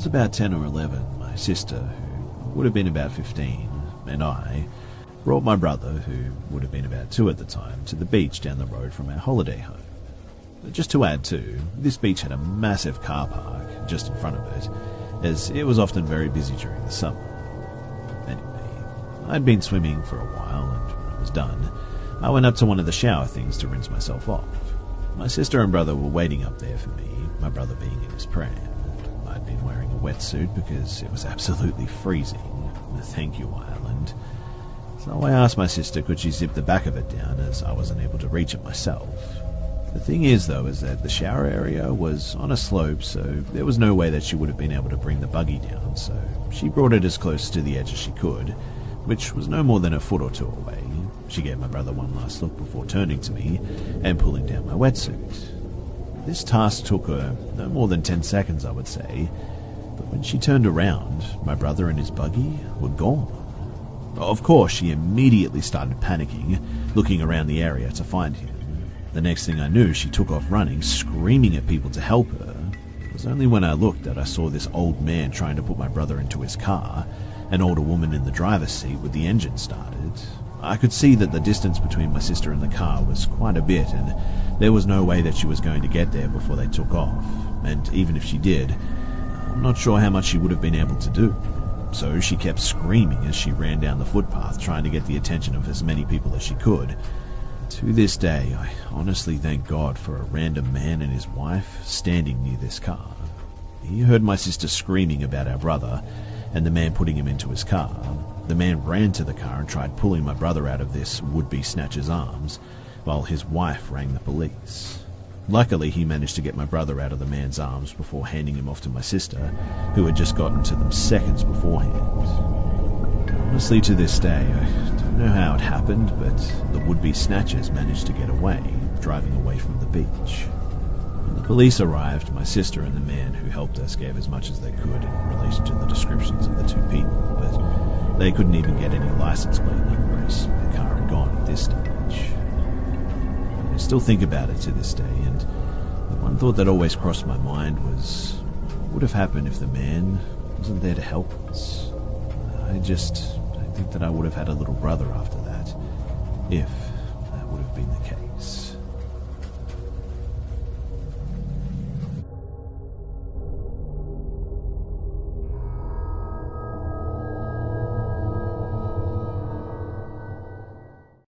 was about 10 or 11, my sister, who would have been about 15, and I brought my brother, who would have been about 2 at the time, to the beach down the road from our holiday home. Just to add to, this beach had a massive car park just in front of it, as it was often very busy during the summer. Anyway, I'd been swimming for a while, and when I was done, I went up to one of the shower things to rinse myself off. My sister and brother were waiting up there for me, my brother being in his pram. I'd been wearing a wetsuit because it was absolutely freezing. Thank you, Ireland. So I asked my sister could she zip the back of it down, as I wasn't able to reach it myself. The thing is, though, is that the shower area was on a slope, so there was no way that she would have been able to bring the buggy down, so she brought it as close to the edge as she could, which was no more than a foot or two away. She gave my brother one last look before turning to me and pulling down my wetsuit. This task took her no more than 10 seconds, I would say, but when she turned around, my brother and his buggy were gone. Of course, she immediately started panicking, looking around the area to find him. The next thing I knew, she took off running, screaming at people to help her. It was only when I looked that I saw this old man trying to put my brother into his car, an older woman in the driver's seat with the engine started. I could see that the distance between my sister and the car was quite a bit, and there was no way that she was going to get there before they took off, and even if she did, I'm not sure how much she would have been able to do. So she kept screaming as she ran down the footpath, trying to get the attention of as many people as she could. To this day, I honestly thank God for a random man and his wife standing near this car. He heard my sister screaming about our brother and the man putting him into his car. The man ran to the car and tried pulling my brother out of this would-be snatcher's arms, while his wife rang the police. Luckily, he managed to get my brother out of the man's arms before handing him off to my sister, who had just gotten to them seconds beforehand. Honestly, to this day, I don't know how it happened, but the would-be snatchers managed to get away, driving away from the beach. When the police arrived, my sister and the man who helped us gave as much as they could in relation to the descriptions of the 2 people, but they couldn't even get any license plate numbers. The car had gone at this stage. I still think about it to this day, and the one thought that always crossed my mind was, what would have happened if the man wasn't there to help us? I think that I would have had a little brother after that, if